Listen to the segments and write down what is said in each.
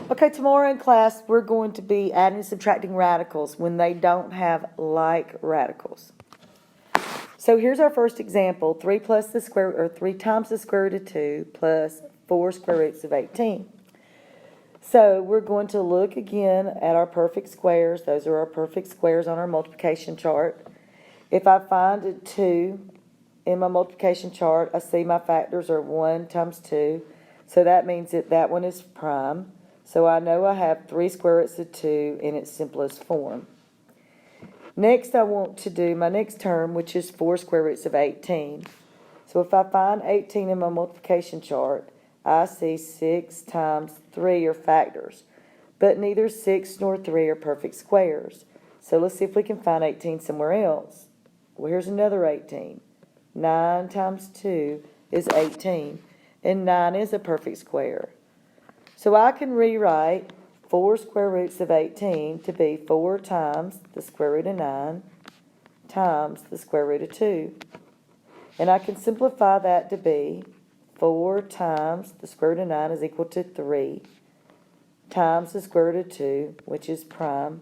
Okay, tomorrow in class, we're going to be adding and subtracting radicals when they don't have like radicals. So here's our first example, 3 plus the square, or 3 times the square root of 2 plus 4 square roots of 18. So we're going to look again at our perfect squares. Those are our perfect squares on our multiplication chart. If I find a 2 in my multiplication chart, I see my factors are 1 times 2. So that means that that one is prime. So I know I have 3 square roots of 2 in its simplest form. Next, I want to do my next term, which is 4 square roots of 18. So if I find 18 in my multiplication chart, I see 6 times 3 are factors. But neither 6 nor 3 are perfect squares. So let's see if we can find 18 somewhere else. Well, here's another 18. 9 times 2 is 18. And 9 is a perfect square. So I can rewrite 4 square roots of 18 to be 4 times the square root of 9 times the square root of 2. And I can simplify that to be 4 times the square root of 9 is equal to 3 times the square root of 2, which is prime.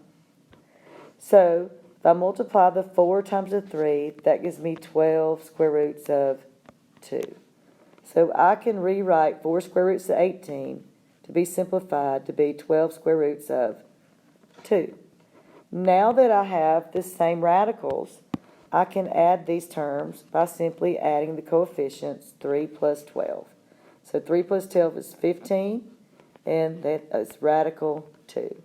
So if I multiply the 4 times the 3, that gives me 12 square roots of 2. So I can rewrite 4 square roots of 18 to be simplified to be 12 square roots of 2. Now that I have the same radicals, I can add these terms by simply adding the coefficients 3 plus 12. So 3 plus 12 is 15, and that is radical 2.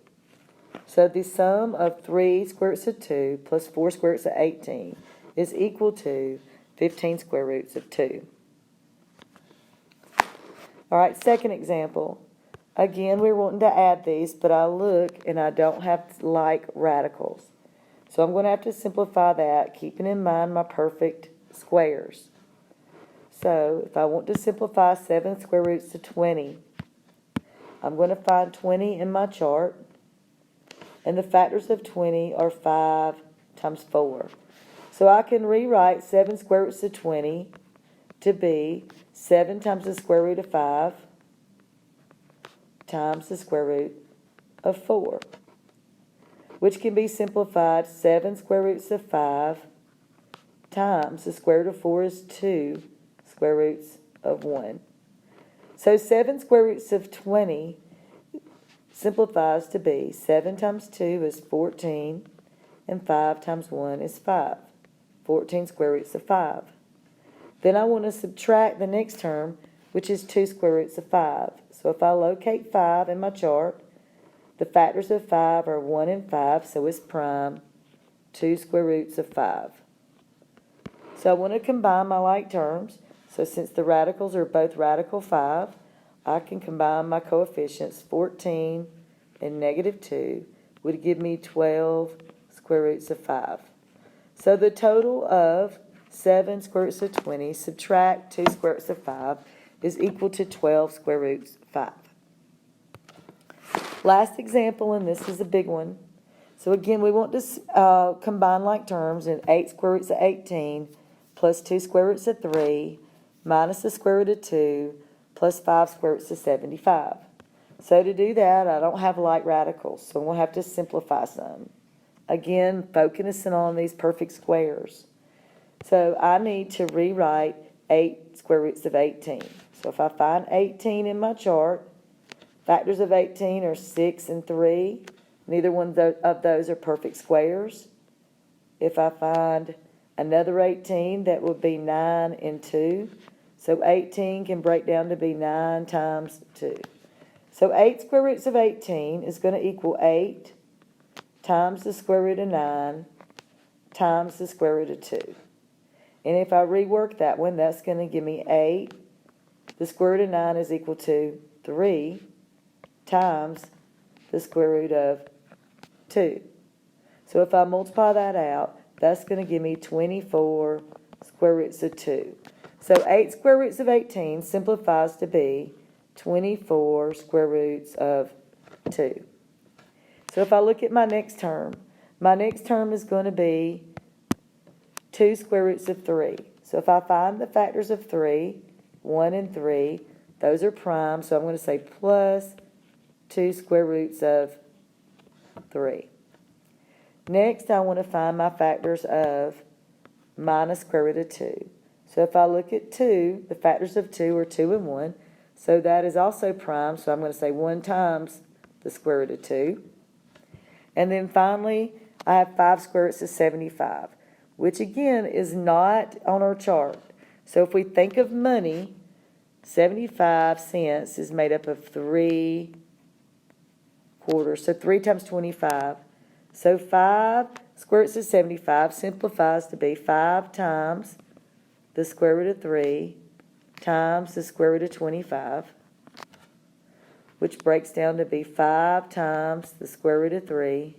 So the sum of 3 square roots of 2 plus 4 square roots of 18 is equal to 15 square roots of 2. All right, second example. Again, we're wanting to add these, but I look and I don't have like radicals. So I'm going to have to simplify that, keeping in mind my perfect squares. So if I want to simplify 7 square roots to 20, I'm going to find 20 in my chart. And the factors of 20 are 5 times 4. So I can rewrite 7 square roots of 20 to be 7 times the square root of 5 times the square root of 4, which can be simplified 7 square roots of 5 times the square root of 4 is 2 square roots of 1. So 7 square roots of 20 simplifies to be 7 times 2 is 14, and 5 times 1 is 5. 14 square roots of 5. Then I want to subtract the next term, which is 2 square roots of 5. So if I locate 5 in my chart, the factors of 5 are 1 and 5, so it's prime, 2 square roots of 5. So I want to combine my like terms. So since the radicals are both radical 5, I can combine my coefficients. 14 and negative 2 would give me 12 square roots of 5. So the total of 7 square roots of 20 subtract 2 square roots of 5 is equal to 12 square roots of 5. Last example, and this is a big one. So again, we want to combine like terms in 8 square roots of 18 plus 2 square roots of 3 minus the square root of 2 plus 5 square roots of 75. So to do that, I don't have like radicals, so we'll have to simplify some. Again, focusing on these perfect squares. So I need to rewrite 8 square roots of 18. So if I find 18 in my chart, factors of 18 are 6 and 3. Neither one of those are perfect squares. If I find another 18, that would be 9 and 2. So 18 can break down to be 9 times 2. So 8 square roots of 18 is going to equal 8 times the square root of 9 times the square root of 2. And if I rework that one, that's going to give me 8. The square root of 9 is equal to 3 times the square root of 2. So if I multiply that out, that's going to give me 24 square roots of 2. So 8 square roots of 18 simplifies to be 24 square roots of 2. So if I look at my next term is going to be 2 square roots of 3. So if I find the factors of 3, 1 and 3, those are prime, so I'm going to say plus 2 square roots of 3. Next, I want to find my factors of minus square root of 2. So if I look at 2, the factors of 2 are 2 and 1. So that is also prime, so I'm going to say 1 times the square root of 2. And then finally, I have 5 square roots of 75, which again is not on our chart. So if we think of money, 75 cents is made up of 3 quarters, so 3 times 25. So 5 square roots of 75 simplifies to be 5 times the square root of 3 times the square root of 25, which breaks down to be 5 times the square root of 3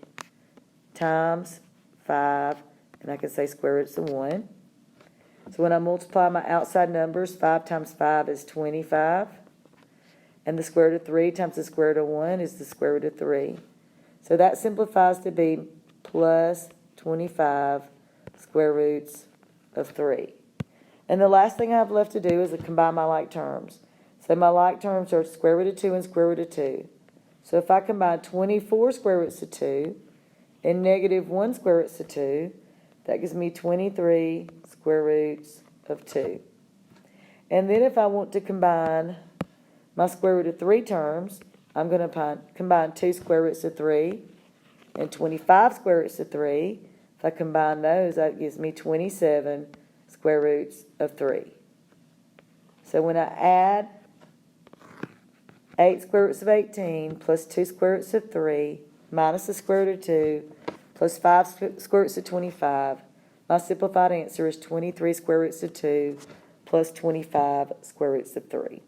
times 5, and I can say square roots of 1. So when I multiply my outside numbers, 5 times 5 is 25, and the square root of 3 times the square root of 1 is the square root of 3. So that simplifies to be plus 25 square roots of 3. And the last thing I have left to do is to combine my like terms. So my like terms are square root of 2 and square root of 2. So if I combine 24 square roots of 2 and negative 1 square roots of 2, that gives me 23 square roots of 2. And then if I want to combine my square root of 3 terms, I'm going to combine 2 square roots of 3 and 25 square roots of 3. If I combine those, that gives me 27 square roots of 3. So when I add 8 square roots of 18 plus 2 square roots of 3 minus the square root of 2 plus 5 square roots of 25, my simplified answer is 23 square roots of 2 plus 25 square roots of 3.